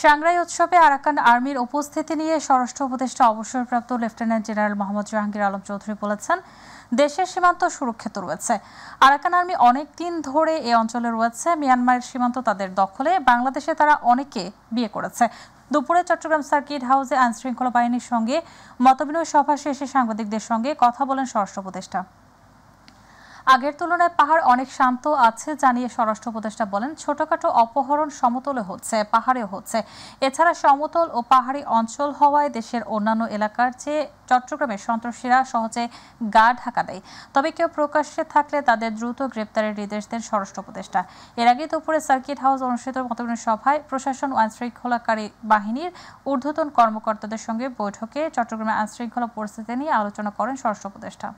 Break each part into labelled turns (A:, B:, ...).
A: সাংগ্রাই উৎসবে আরাকান আর্মির উপস্থিতি নিয়ে স্বরাষ্ট্র উপদেষ্টা অবসরপ্রাপ্ত লেফটেন্যান্ট জেনারেল মোহাম্মদ জাহাঙ্গীর আলম চৌধুরী বলেছেন, দেশের সীমান্ত সুরক্ষিত রয়েছে। আরাকান আর্মি অনেক দিন ধরে এই অঞ্চলে রয়েছে। মিয়ানমারের সীমান্ত তাদের দখলে। বাংলাদেশে তারা অনেকে বিয়ে করেছে। দুপুরে চট্টগ্রাম সার্কিট হাউসে আইনশৃঙ্খলা বাহিনীর সঙ্গে মতবিনিময় সভা শেষে সাংবাদিকদের সঙ্গে কথা বলেন স্বরাষ্ট্র উপদেষ্টা। আগের তুলনায় পাহাড় অনেক শান্ত আছে জানিয়ে স্বরাষ্ট্র উপদেষ্টা বলেন, ছোটখাটো অপহরণ সমতলে হচ্ছে, পাহাড়েও হচ্ছে। এছাড়া সমতল ও পাহাড়ি অঞ্চল হওয়ায় দেশের অন্যান্য এলাকার চেয়ে চট্টগ্রামের সন্ত্রাসীরা সহজে গা ঢাকা দেয়। তবে কেউ প্রকাশ্যে থাকলে তাদের দ্রুত গ্রেপ্তারের নির্দেশ দেন স্বরাষ্ট্র উপদেষ্টা। এর আগে দুপুরে সার্কিট হাউস অনুষ্ঠিত মতবিনিময় সভায় প্রশাসন ও আইনশৃঙ্খলাকারী বাহিনীর ঊর্ধ্বতন কর্মকর্তাদের সঙ্গে বৈঠকে চট্টগ্রামের আইনশৃঙ্খলা পরিস্থিতি নিয়ে আলোচনা করেন স্বরাষ্ট্র উপদেষ্টা।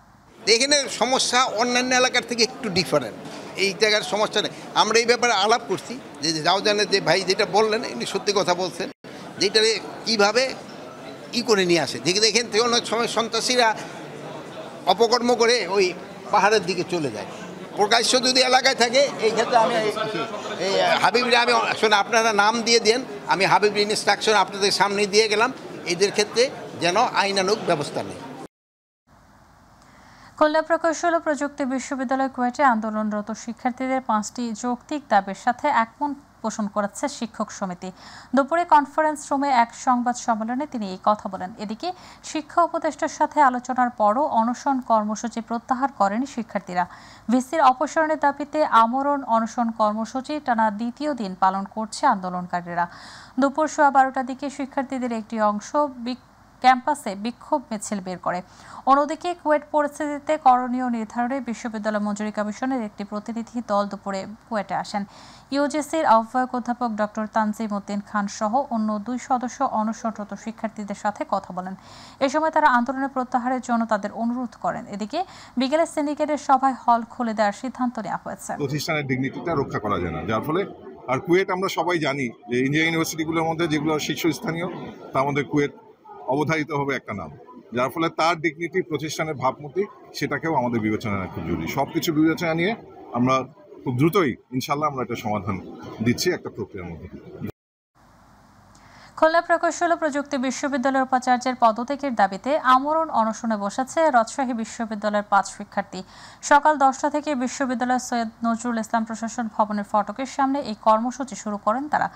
B: এখানে সমস্যা অন্যান্য এলাকার থেকে একটু ডিফারেন্ট। এই জায়গার সমস্যা নেই। আমরা এই ব্যাপারে আলাপ করছি যে যাও জানে যে ভাই যেটা বললেন এমনি সত্যি কথা বলছেন, যেটা কীভাবে করে নিয়ে আসে। দেখেন থেকে অনেক সময় সন্ত্রাসীরা অপকর্ম করে ওই পাহাড়ের দিকে চলে যায়। প্রকাশ্য যদি এলাকায় থাকে, এই ক্ষেত্রে আমি এই হাবিবরে আমি শোনা আপনারা নাম দিয়ে দেন, আমি হাবিব ইনস্ট্রাকশন আপনাদের সামনে দিয়ে গেলাম, এদের ক্ষেত্রে যেন আইনানুগ ব্যবস্থা নেই।
A: খুলনা প্রকৌশল ও প্রযুক্তি বিশ্ববিদ্যালয় কুয়েটে আন্দোলনরত শিক্ষার্থীদের 5টি যৌক্তিক দাবির সাথে একমত পোষণ করেছে শিক্ষক সমিতি। দুপুরে কনফারেন্স রুমে এক সংবাদ সম্মেলনে তিনি এই কথা বলেন। এদিকে শিক্ষা উপদেষ্টার সাথে আলোচনার পরও অনশন কর্মসূচি প্রত্যাহার করেনি শিক্ষার্থীরা। ভিসির অপসারণের দাবিতে আমরণ অনশন কর্মসূচি টানা দ্বিতীয় দিন পালন করছে আন্দোলনকারীরা। দুপুর 12টার দিকে শিক্ষার্থীদের একটি অংশ ক্যাম্পাসে বিক্ষোভ মিছিল বের করে। অন্যদিকে কুয়েট পরিস্থিতিতে করণীয় নির্ধারণে বিশ্ববিদ্যালয় মঞ্জুরি কমিশনের একটি প্রতিনিধি দল দুপুরে কুয়েটে আসেন। ইউজিসির আহ্বায়ক অধ্যাপক ডক্টর তানজিম উদ্দিন খান সহ অন্য 2 সদস্য অনশনরত শিক্ষার্থীদের সাথে কথা বলেন। এ সময় তারা আন্দোলনের প্রত্যাহারের জন্য তাদের অনুরোধ করেন। এদিকে বিকেলে সিন্ডিকেটের সভায় হল খুলে দেওয়ার সিদ্ধান্ত নেওয়া হয়েছে।
C: প্রতিষ্ঠানের ডিগনিটিটা রক্ষা করা যায় না, যার ফলে আর কুয়েট আমরা সবাই জানি যে ইঞ্জিনিয়ারিং ইউনিভার্সিটিগুলোর মধ্যে যেগুলো শীর্ষস্থানীয় তার মধ্যে কুয়েট অবধারিত হবে একটা নাম, যার ফলে তার ডিগনিটি প্রতিষ্ঠানের ভাবমূর্তি সেটাকেও আমাদের বিবেচনা নেওয়া খুব জরুরি। সব কিছু বিবেচনা নিয়ে আমরা খুব দ্রুতই ইনশাল্লাহ আমরা একটা সমাধান দিচ্ছি একটা প্রক্রিয়ার মধ্যে।
A: খুলনা প্রকৌশল ও প্রযুক্তি বিশ্ববিদ্যালয়ের উপাচার্যের পদত্যাগের দাবিতে আমরণ অনশনে বসেছে রাজশাহী বিশ্ববিদ্যালয়ের 5 শিক্ষার্থী। সকাল 10টা থেকে বিশ্ববিদ্যালয়ের সৈয়দ নজরুল ইসলাম প্রশাসন ভবনের ফটকের সামনে এই কর্মসূচি শুরু করেন তারা।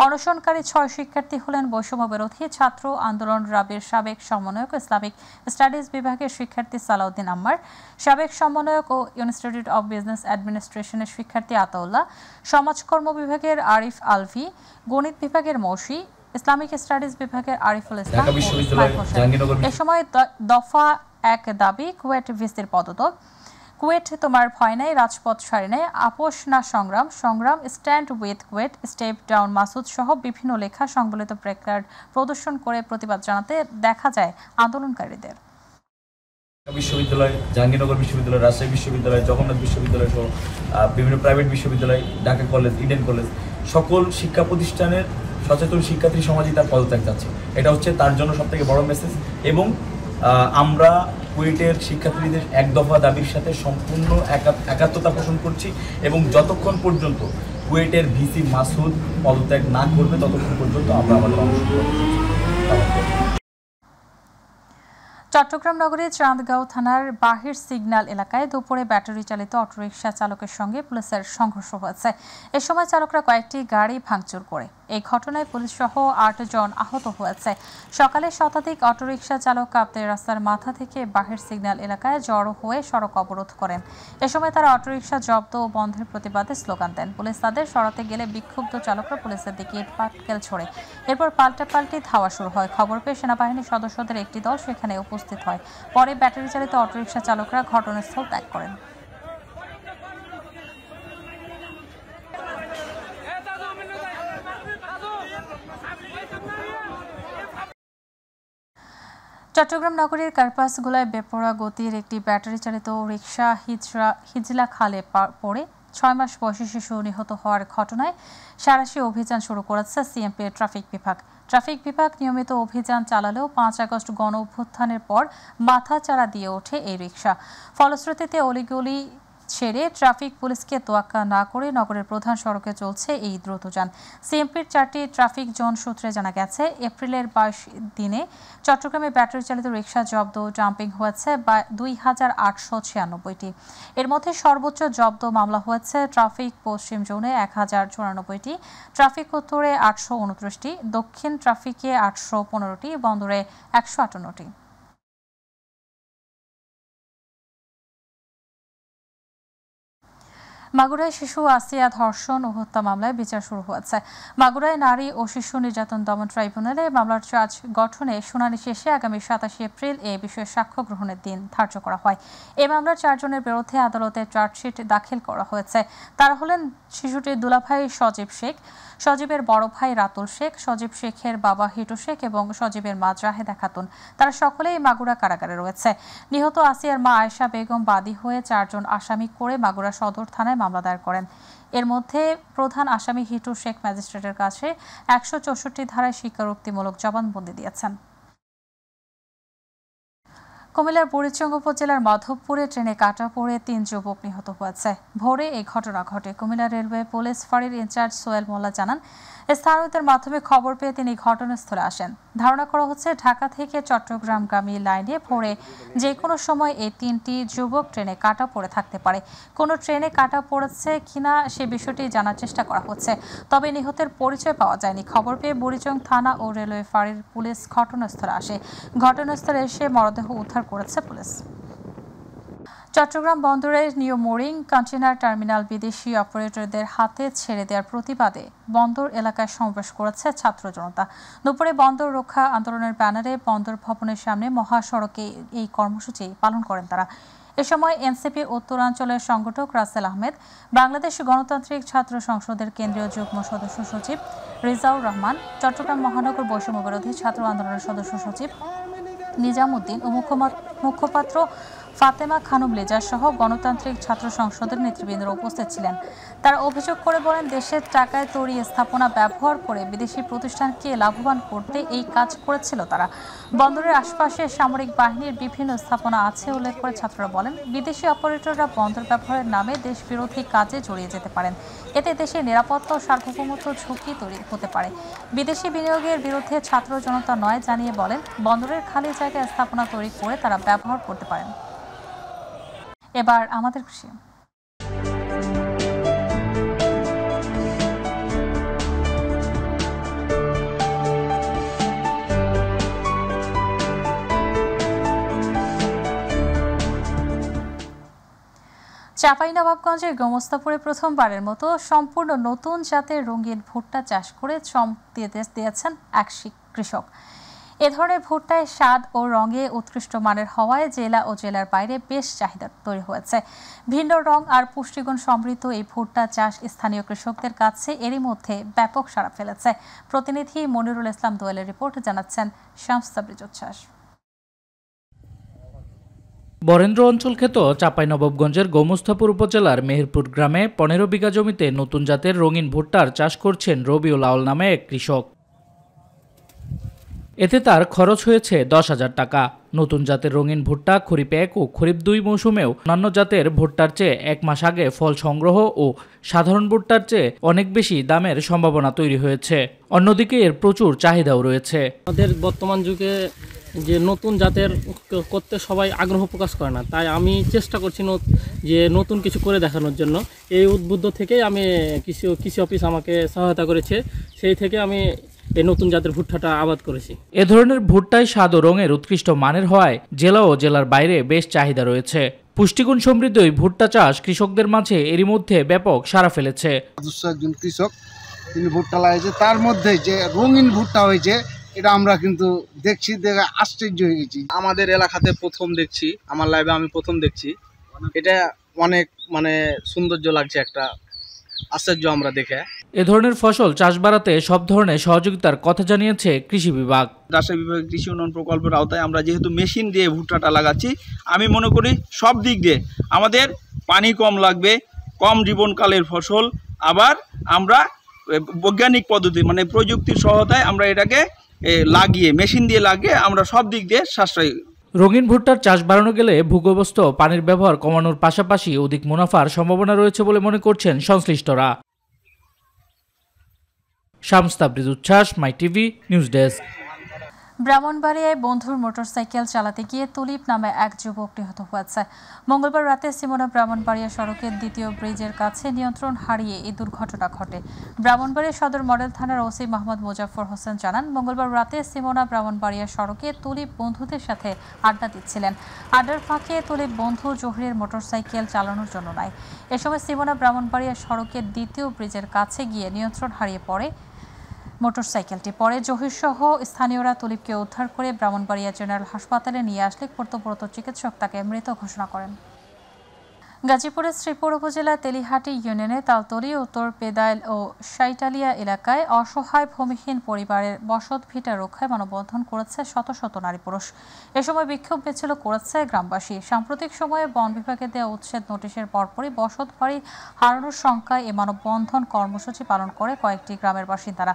A: অনশনকারী 6 শিক্ষার্থী হলেন বৈষম্য বিরোধী ছাত্র আন্দোলন রাবির সাবেক সমন্বয়ক, ইসলামিক স্টাডিজ বিভাগের শিক্ষার্থী সালাউদ্দিন আম্মার, সাবেক সমন্বয়ক ও ইনস্টিটিউট অব বিজনেস অ্যাডমিনিস্ট্রেশনের শিক্ষার্থী আতাউল্লাহ, সমাজকর্ম বিভাগের আরিফ আলভি, গণিত বিভাগের মৌসি, ইসলামিক স্টাডিজ বিভাগের আরিফুল ইসলাম। এ সময় দফা 1 দাবি কুয়েট ভিসির পদত্যাগ, কুয়েট তোমার ভয় নাই, রাজপথ সারি নেই, আপোষ না সংগ্রাম, সংগ্রাম, stand with KUET, step down Masud সহ বিভিন্ন লেখা সংবলিত প্ল্যাকার্ড প্রদর্শন করে প্রতিবাদ জানাতে দেখা যায় আন্দোলনকারীদের।
D: বিশ্ববিদ্যালয়, জাহাঙ্গীরনগর বিশ্ববিদ্যালয়, রাজশাহী বিশ্ববিদ্যালয়, জগন্নাথ বিশ্ববিদ্যালয় সহ বিভিন্ন প্রাইভেট বিশ্ববিদ্যালয়, ঢাকা কলেজ, ইডেন কলেজ, সকল শিক্ষা প্রতিষ্ঠানের সচেতন শিক্ষার্থী সমাজই তার পদত্যাগ যাচ্ছে। এটা হচ্ছে তার জন্য সবথেকে বড় মেসেজ। এবং আমরা কুয়েটের শিক্ষার্থীদের 1 দফা দাবির সাথে সম্পূর্ণ একাত্মতা পোষণ করছি এবং যতক্ষণ পর্যন্ত কুয়েটের ভিসি মাসুদ পদত্যাগ না করবে ততক্ষণ পর্যন্ত আমরা আমাদের অংশগ্রহণ করছি।
A: চট্টগ্রাম নগরীর চাঁদগাঁও থানার বাহির সিগন্যাল এলাকায় দুপুরে ব্যাটারি চালিত অটোরিকশা চালকের সঙ্গে পুলিশের সংঘর্ষ হয়েছে। এ সময় চালকরা কয়েকটি গাড়ি ভাঙচুর করে। এই ঘটনায় পুলিশ সহ 8 জন আহত হয়েছে। সকালে শতাধিক অটোরিকশা চালক কাপ্তে রাস্তার মাথা থেকে বাহির সিগন্যাল এলাকায় জড়ো হয়ে সড়ক অবরোধ করেন। এ সময় তারা অটোরিকশা জব্দ ও বন্ধের প্রতিবাদে স্লোগান দেন। পুলিশ তাদের সরাতে গেলে বিক্ষুব্ধ চালকরা পুলিশের দিকে ইট পাটকেল ছোড়ে। এরপর পাল্টাপাল্টি ধাওয়া শুরু হয়। খবর পেয়ে সেনাবাহিনীর সদস্যদের একটি দল সেখানে উপস্থিত হয়। পরে ব্যাটারি চালিত অটোরিকশা চালকরা ঘটনাস্থল ত্যাগ করেন। চট্টগ্রাম নগরীর কার্পাসগোলায় বেপরোয়া গতির একটি ব্যাটারি চালিত রিকশা হিজলা খালে পড়ে 6 মাস বয়সী শিশু নিহত হওয়ার ঘটনায় সাঁড়াশি অভিযান শুরু করেছে সিএমপির ট্রাফিক বিভাগ। ট্রাফিক বিভাগ নিয়মিত অভিযান চালালেও 5 আগস্ট গণ অভ্যুত্থানের পর মাথাচাড়া দিয়ে ওঠে এই রিকশা। ফলশ্রুতিতে অলিগলি ছেড়ে ট্রাফিক পুলিশকে তোয়াক্কা না করে নগরের প্রধান সড়কে চলছে এই দ্রুতযান। সিএমপির 4টি ট্রাফিক জোন সূত্রে জানা গেছে, এপ্রিলের 22 দিনে চট্টগ্রামে ব্যাটারি চালিত রিকশা জব্দ ডাম্পিং হয়েছে 2896টি। এর মধ্যে সর্বোচ্চ জব্দ মামলা হয়েছে ট্রাফিক পশ্চিম জোনে 1094টি, ট্রাফিক উত্তরে 829টি, দক্ষিণ ট্রাফিকে 815টি, বন্দরে 158টি। মাগুরায় শিশু আসিয়া ধর্ষণ ও হত্যা মামলায় বিচার শুরু হয়েছে। মাগুরায় নারী ও শিশু নির্যাতন দমন ট্রাইব্যুনালে মামলার চার্জ গঠনে শুনানি শেষে আগামী 27 এপ্রিল এ বিষয়ে সাক্ষ্য গ্রহণের দিন ধার্য করা হয়। এই মামলার 4 জনের বিরুদ্ধে আদালতে চার্জশিট দাখিল করা হয়েছে। তারা হলেন শিশুটির দুলাভাই সজীব শেখ, সজীবের বড় ভাই রাতুল শেখ, সজীব শেখের বাবা হিটু শেখ এবং সজীবের মা জাহেদা খাতুন। তারা সকলেই মাগুরা কারাগারে রয়েছে। নিহত আসিয়ার মা আয়েশা বেগম বাদী হয়ে 4 জন আসামি করে মাগুরা সদর থানায় মামলা দায়ের করেন। এর মধ্যে প্রধান আসামি হিটু শেখ ম্যাজিস্ট্রেটের কাছে 164 ধারায় স্বীকারোক্তিমূলক জবানবন্দি দিয়েছেন। কুমিল্লার বুড়িচং উপজেলার মাধবপুরে ট্রেনে কাটা পড়ে 3 যুবক নিহত হয়েছে। ভোরে এই ঘটনা ঘটে। কুমিল্লা রেলওয়ে পুলিশ ফাঁড়ির ইনচার্জ সোহেল মোল্লা জানান, স্থানীয়দের মাধ্যমে খবর পেয়ে তিনি ঘটনাস্থলে আসেন। ধারণা করা হচ্ছে ঢাকা থেকে চট্টগ্রামগামী লাইনে ভোরে যে কোনো সময় এই 3টি যুবক ট্রেনে কাটা পড়ে থাকতে পারে। কোনো ট্রেনে কাটা পড়েছে কিনা সে বিষয়টি জানার চেষ্টা করা হচ্ছে, তবে নিহতের পরিচয় পাওয়া যায়নি। খবর পেয়ে বুড়িচং থানা ও রেলওয়ে ফাঁড়ির পুলিশ ঘটনাস্থলে আসে। ঘটনাস্থলে এসে মরদেহ উদ্ধার করেছে পুলিশ। চট্টগ্রাম বন্দরের নিউ মোরিং কন্টেইনার টার্মিনাল বিদেশি অপারেটরদের হাতে ছেড়ে দেওয়ার প্রতিবাদে বন্দর এলাকায় সমাবেশ করেছে ছাত্র জনতা। দুপুরে বন্দর রক্ষা আন্দোলনের ব্যানারে বন্দর ভবনের সামনে মহাসড়কে এই কর্মসূচি পালন করেন তারা। এ সময় এনসিপির উত্তরাঞ্চলের সংগঠক রাসেল আহমেদ, বাংলাদেশ গণতান্ত্রিক ছাত্র সংসদের কেন্দ্রীয় যুগ্ম সদস্য সচিব রিজাউর রহমান, চট্টগ্রাম মহানগর বৈষম্য বিরোধী ছাত্র আন্দোলনের সদস্য সচিব নিজামুদ্দিন ও মুখপাত্র ফাতেমা খানম লেজা সহ গণতান্ত্রিক ছাত্র সংসদের নেতৃবৃন্দ উপস্থিত ছিলেন। তারা অভিযোগ করে বলেন, দেশের টাকায় তৈরি স্থাপনা ব্যবহার করে বিদেশি প্রতিষ্ঠানকে লাভবান করতে এই কাজ করেছিল তারা। বন্দরের আশপাশে সামরিক বাহিনীর বিভিন্ন স্থাপনা আছে উল্লেখ করে ছাত্ররা বলেন, বিদেশি অপারেটররা বন্দর ব্যবহারের নামে দেশ বিরোধী কাজে জড়িয়ে যেতে পারেন। এতে দেশের নিরাপত্তা ও সার্বভৌমত্ব ঝুঁকি তৈরি হতে পারে। বিদেশি বিনিয়োগের বিরুদ্ধে ছাত্র জনতা নয় জানিয়ে বলেন, বন্দরের খালি জায়গায় স্থাপনা তৈরি করে তারা ব্যবহার করতে পারেন। এবার আমাদের কৃষি। চাঁপাইনবাবগঞ্জের গোমস্তাপুরে প্রথমবারের মতো সম্পূর্ণ নতুন জাতের রঙিন ভুট্টা চাষ করে চমক দিয়েছেন এক কৃষক। এ ধরনের ভুট্টায় স্বাদ ও রঙে উৎকৃষ্ট মানের হওয়ায় জেলা ও জেলার বাইরে বেশ চাহিদা তৈরি হয়েছে। ভিন্ন রং আর পুষ্টিগুণ সমৃদ্ধ এই ভুট্টা চাষ স্থানীয় কৃষকদের কাছে এরই মধ্যে ব্যাপক সাড়া ফেলেছে। প্রতিনিধি মনিরুল ইসলাম দোয়েলের রিপোর্ট, জানাচ্ছেন শামস তাবরিজ উচ্ছ্বাস।
E: বরেন্দ্র অঞ্চল খ্যাত চাঁপাইনবাবগঞ্জের গোমস্তাপুর উপজেলার মেহেরপুর গ্রামে 15 বিঘা জমিতে নতুন জাতের রঙিন ভুট্টার চাষ করছেন রবিউল আউল নামে এক কৃষক। এতে তার খরচ হয়েছে 10,000 টাকা। নতুন জাতের রঙিন ভুট্টা খরিফ 1 ও খরিফ 2 মৌসুমেও অন্যান্য জাতের ভুট্টার চেয়ে 1 মাস আগে ফল সংগ্রহ ও সাধারণ ভুট্টার চেয়ে অনেক বেশি দামের সম্ভাবনা তৈরি হয়েছে। অন্যদিকে এর প্রচুর চাহিদাও রয়েছে।
F: আমাদের বর্তমান যুগে যে নতুন জাতের করতে সবাই আগ্রহ প্রকাশ করে না, তাই আমি চেষ্টা করছি যে নতুন কিছু করে দেখানোর জন্য। এই উদ্বুদ্ধ থেকেই আমি কৃষি অফিস আমাকে সহায়তা করেছে, সেই থেকে আমি এই নতুন জাতের ভুট্টাটা আবাদ করেছি।
E: এ ধরনের ভুট্টায় স্বাদ ও রঙের উৎকৃষ্ট মানের হওয়ায় জেলা ও জেলার বাইরে বেশ চাহিদা রয়েছে। পুষ্টিগুণ সমৃদ্ধ এই ভুট্টা চাষ কৃষকদের মাঝে এরই মধ্যে ব্যাপক সাড়া ফেলেছে।
G: একজন কৃষক তিনি ভুট্টা লাগিয়েছে, তার মধ্যে যে রঙিন ভুট্টা হয়েছে এটা আমরা কিন্তু দেখছি, দেখে আশ্চর্য হয়ে গেছি।
H: আমাদের এলাকাতে প্রথম দেখছি, আমার লাইভে আমি প্রথম দেখছি। এটা অনেক সৌন্দর্য লাগছে, একটা আশ্চর্য আমরা দেখে।
E: এ ধরনের ফসল চাষ বাড়াতে সব ধরনের সহযোগিতার কথা জানিয়েছে কৃষি বিভাগ।
H: রাজশাহী বিভাগের কৃষি উন্নয়ন প্রকল্পের আওতায় আমরা যেহেতু মেশিন দিয়ে ভুট্টাটা লাগাচ্ছি, আমি মনে করি সব দিক দিয়ে আমাদের পানি কম লাগবে, কম জীবনকালের ফসল, আবার আমরা বৈজ্ঞানিক পদ্ধতি প্রযুক্তির সহায়তায় আমরা এটাকে লাগিয়ে মেশিন দিয়ে লাগিয়ে আমরা সব দিক দিয়ে সাশ্রয়ী।
E: রঙিন ভুট্টার চাষ বাড়ানো গেলে ভূগর্ভস্থ পানির ব্যবহার কমানোর পাশাপাশি অধিক মুনাফার সম্ভাবনা রয়েছে বলে মনে করছেন সংশ্লিষ্টরা। শামস তাবরিজ উচ্ছ্বাস, মাই টিভি নিউজ ডেস্ক।
A: ব্রাহ্মণবাড়িয়ায় বন্ধুর মোটরসাইকেল চালাতে গিয়ে তুলিপ নামে এক যুবক নিহত হয়েছে। মঙ্গলবার রাতে সিমোনা ব্রাহ্মণবাড়িয়া সড়কের দ্বিতীয় ব্রিজের কাছে নিয়ন্ত্রণ হারিয়ে এই দুর্ঘটনা ঘটে। ব্রাহ্মণবাড়িয়া সদর মডেল থানার ওসি মোহাম্মদ মোজাফফর হোসেন জানান, মঙ্গলবার রাতে সিমোনা ব্রাহ্মণবাড়িয়া সড়কে তুলিপ বন্ধুদের সাথে আড্ডা দিচ্ছিলেন। আড্ডার ফাঁকে তুলিপ বন্ধু জহিরের মোটরসাইকেল চালানোর জন্য নেয়। এ সময় সিমোনা ব্রাহ্মণবাড়িয়া সড়কের দ্বিতীয় ব্রিজের কাছে গিয়ে নিয়ন্ত্রণ হারিয়ে পড়ে মোটরসাইকেলটি। পরে জহির সহ স্থানীয়রা তুলিপকে উদ্ধার করে ব্রাহ্মণবাড়িয়া জেনারেল হাসপাতালে নিয়ে আসলে কর্তব্যরত চিকিৎসক তাকে মৃত ঘোষণা করেন। গাজীপুরের শ্রীপুর উপজেলার তেলিহাটি ইউনিয়নে তালতলী, উত্তর পেদাইল ও সাইটালিয়া এলাকায় অসহায় ভূমিহীন পরিবারের বসত ভিটা রক্ষায় মানববন্ধন করেছে শত শত নারী পুরুষ। এ সময় বিক্ষোভ মিছিল করেছে গ্রামবাসী। সাম্প্রতিক সময়ে বন বিভাগে দেওয়া উচ্ছেদ নোটিশের পরপরই বসত বাড়ি হারানোর সংখ্যায় এই মানববন্ধন কর্মসূচি পালন করে কয়েকটি গ্রামের বাসিন্দারা।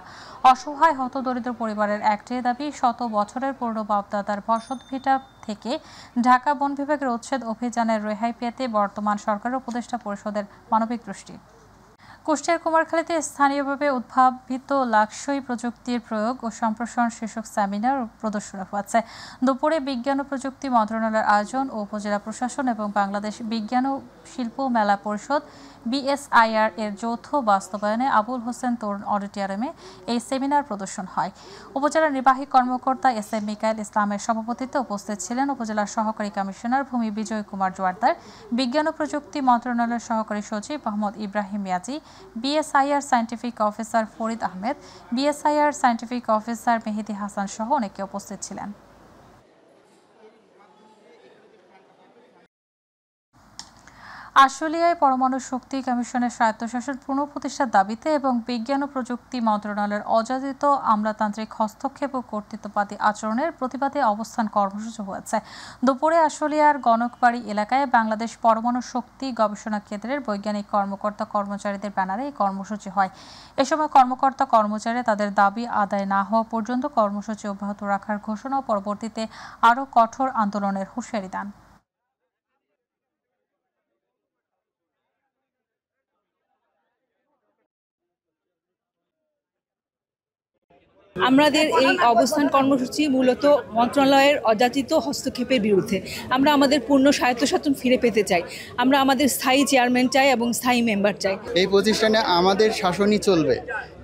A: অসহায় হতদরিদ্র পরিবারের একটাই দাবি, শত বছরের পুরনো বাপদাদার বসত ভিটা থেকে ঢাকা বন বিভাগের উচ্ছেদ অভিযানের রেহাই পেতে বর্তমান সরকারের উপদেষ্টা পরিষদের মানবিক দৃষ্টি। কুষ্টিয়ার কুমারখালীতে স্থানীয়ভাবে উদ্ভাবিত লাক্সই প্রযুক্তির প্রয়োগ ও সম্প্রসারণ শীর্ষক সেমিনার প্রদর্শনী হয়েছে। দুপুরে বিজ্ঞান ও প্রযুক্তি মন্ত্রণালয়ের আয়োজন ও উপজেলা প্রশাসন এবং বাংলাদেশ বিজ্ঞান ও শিল্প মেলা পরিষদ BSIR এর যৌথ বাস্তবায়নে আবুল হোসেন তরুণ অডিটোরিয়ামে এই সেমিনার প্রদর্শন হয়। উপজেলা নির্বাহী কর্মকর্তা SM মিকাইল ইসলামের সভাপতিত্বে উপস্থিত ছিলেন উপজেলার সহকারী কমিশনার ভূমি বিজয় কুমার জোয়ারদার, বিজ্ঞান ও প্রযুক্তি মন্ত্রণালয়ের সহকারী সচিব Mohammad Ibrahim Miaji, BSIR scientific officer Farid Ahmed, BSIR scientific officer Mehedi Hasan সহ অনেকে উপস্থিত ছিলেন। আশুলিয়ায় পরমাণু শক্তি কমিশনের স্বায়ত্তশাসন পুনঃপ্রতিষ্ঠার দাবিতে এবং বিজ্ঞান ও প্রযুক্তি মন্ত্রণালয়ের অযাচিত আমলাতান্ত্রিক হস্তক্ষেপ ও কর্তৃত্ববাদী আচরণের প্রতিবাদে অবস্থান কর্মসূচি হয়েছে। দুপুরে আশুলিয়ার গণকবাড়ি এলাকায় বাংলাদেশ পরমাণু শক্তি গবেষণা কেন্দ্রের বৈজ্ঞানিক কর্মকর্তা কর্মচারীদের ব্যানারে এই কর্মসূচি হয়। এ সময় কর্মকর্তা কর্মচারী তাদের দাবি আদায় না হওয়া পর্যন্ত কর্মসূচি অব্যাহত রাখার ঘোষণা ও পরবর্তীতে আরও কঠোর আন্দোলনের হুঁশিয়ারি দেন।
I: আমাদের এই অবস্থান কর্মসূচি মূলত মন্ত্রণালয়ের অযাচিত হস্তক্ষেপের বিরুদ্ধে। আমরা আমাদের পূর্ণ স্বায়ত্তশাসন ফিরে পেতে চাই। আমরা আমাদের স্থায়ী চেয়ারম্যান চাই এবং স্থায়ী মেম্বার চাই।
J: এই প্রতিষ্ঠানে আমাদের শাসনই চলবে,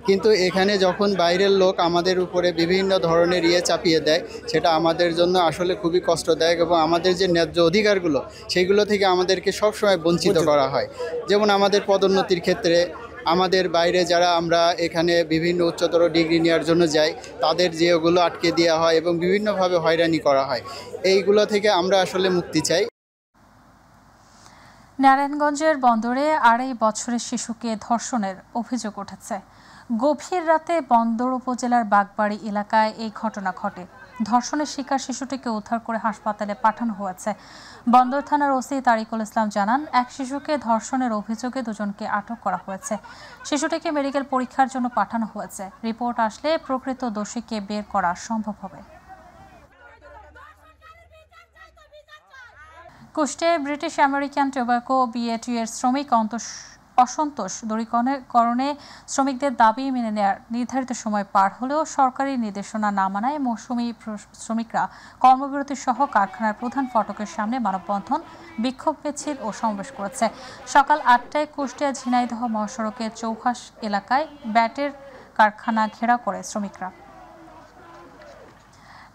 J: কিন্তু এখানে যখন বাইরের লোক আমাদের উপরে বিভিন্ন ধরনের চাপিয়ে দেয়, সেটা আমাদের জন্য আসলে খুবই কষ্টদায়ক এবং আমাদের যে ন্যায্য অধিকারগুলো সেইগুলো থেকে আমাদেরকে সবসময় বঞ্চিত করা হয়। যেমন আমাদের পদোন্নতির ক্ষেত্রে আমাদের বাইরে যারা আমরা এখানে বিভিন্ন উচ্চতর ডিগ্রি নেওয়ার জন্য যাই, তাদের যেগুলো আটকে দেওয়া হয় এবং বিভিন্নভাবে হয়রানি করা হয়, এইগুলো থেকে আমরা আসলে মুক্তি চাই।
A: নারায়ণগঞ্জের বন্দরে 2.5 বছরের শিশুকে ধর্ষণের অভিযোগ উঠেছে। গভীর রাতে বন্দর উপজেলার বাগবাড়ি এলাকায় এই ঘটনা ঘটে। ধর্ষণের শিকার শিশুটিকে উদ্ধার করে হাসপাতালে পাঠানো হয়েছে। বন্দর থানার ওসি তারিকুল ইসলাম জানান, এক শিশুকে ধর্ষণের অভিযোগে 2 জনকে আটক করা হয়েছে। শিশুটিকে মেডিকেল পরীক্ষার জন্য পাঠানো হয়েছে। রিপোর্ট আসলে প্রকৃত দোষীকে বের করা সম্ভব হবে। কুষ্টিয়ায় ব্রিটিশ আমেরিকান টোব্যাকো BAT এর শ্রমিক অসন্তোষ দূরীকরণে শ্রমিকদের দাবি মেনে নেওয়ার নির্ধারিত সময় পার হলেও সরকারি নির্দেশনা না মানায় মৌসুমি শ্রমিকরা কর্মবিরতি সহ কারখানার প্রধান ফটকের সামনে মানববন্ধন, বিক্ষোভ মিছিল ও সমাবেশ করেছে। সকাল 8টায় কুষ্টিয়া ঝিনাইদহ মহাসড়কের চৌহাস এলাকায় ব্যাটের কারখানা ঘেরাও করে শ্রমিকরা।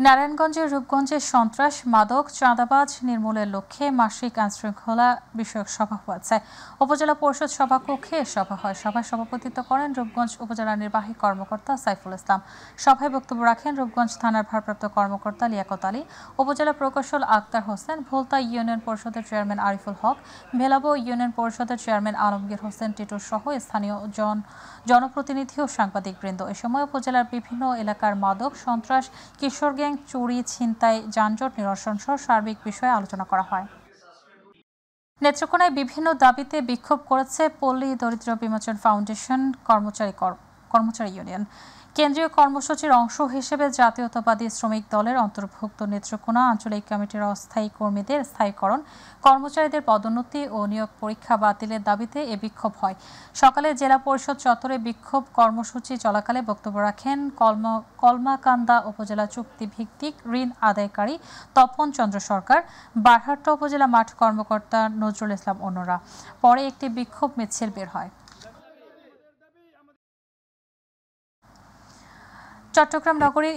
A: নারায়ণগঞ্জের রূপগঞ্জে সন্ত্রাস, মাদক, চাঁদাবাজ নির্মূলের লক্ষ্যে মাসিক আইনশৃঙ্খলা বিষয়ক সভা হয়েছে। উপজেলা পরিষদ সভাকক্ষে সভা হয়। সভায় সভাপতিত্ব করেন রূপগঞ্জ উপজেলা নির্বাহী কর্মকর্তা সাইফুল ইসলাম। সভায় বক্তব্য রাখেন রূপগঞ্জ থানার ভারপ্রাপ্ত কর্মকর্তা লিয়াকত আলী, উপজেলা প্রকৌশল আক্তার হোসেন, ভোলতা ইউনিয়ন পরিষদের চেয়ারম্যান আরিফুল হক, ভেলাবো ইউনিয়ন পরিষদের চেয়ারম্যান আলমগীর হোসেন টিটু সহ স্থানীয় জনপ্রতিনিধি ও সাংবাদিকবৃন্দ। এ সময় উপজেলার বিভিন্ন এলাকার মাদক, সন্ত্রাস, কিশোর গ্যাং, চুরি, ছিনতাই, যানজট নিরসন সহ সার্বিক বিষয়ে আলোচনা করা হয়। নেত্রকোনায় বিভিন্ন দাবিতে বিক্ষোভ করেছে পল্লী দরিদ্র বিমোচন ফাউন্ডেশন কর্মচারী ইউনিয়ন। কেন্দ্রীয় কর্মসূচির অংশ হিসেবে জাতীয়তাবাদী শ্রমিক দলের অন্তর্ভুক্ত নেত্রকোনা আঞ্চলিক কমিটির অস্থায়ী কর্মীদের স্থায়ীকরণ, কর্মচারীদের পদোন্নতি ও নিয়োগ পরীক্ষা বাতিলের দাবিতে এ বিক্ষোভ হয়। সকালে জেলা পরিষদ চত্বরে বিক্ষোভ কর্মসূচি চলাকালে বক্তব্য রাখেন কলমাকান্দা উপজেলা চুক্তিভিত্তিক ঋণ আদায়কারী তপন চন্দ্র সরকার, বারহাট্টা উপজেলা মাঠ কর্মকর্তা নজরুল ইসলাম অন্যরা। পরে একটি বিক্ষোভ মিছিল বের হয়। চট্টগ্রাম নগরীর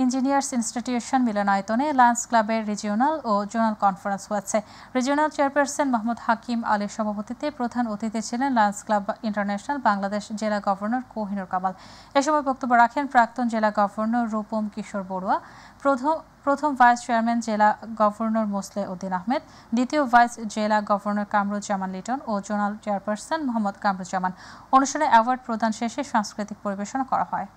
A: ইঞ্জিনিয়ার্স ইনস্টিটিউশন মিলনায়তনে লায়ন্স ক্লাবের রিজিওনাল ও জোনাল কনফারেন্স হয়েছে। রিজিওনাল চেয়ারপারসন মোহাম্মদ হাকিম আলীর সভাপতিত্বে প্রধান অতিথি ছিলেন লায়ন্স ক্লাব ইন্টারন্যাশনাল বাংলাদেশ জেলা গভর্নর কোহিনুর কামাল। এ সময় বক্তব্য রাখেন প্রাক্তন জেলা গভর্নর রূপম কিশোর বড়ুয়া, প্রথম ভাইস চেয়ারম্যান জেলা গভর্নর মোসলে উদ্দিন আহমেদ, দ্বিতীয় ভাইস জেলা গভর্নর কামরুজ্জামান লিটন ও জোনাল চেয়ারপারসন মোহাম্মদ কামরুজ্জামান। অনুষ্ঠানে অ্যাওয়ার্ড প্রদান শেষে সাংস্কৃতিক পরিবেশনা করা হয়।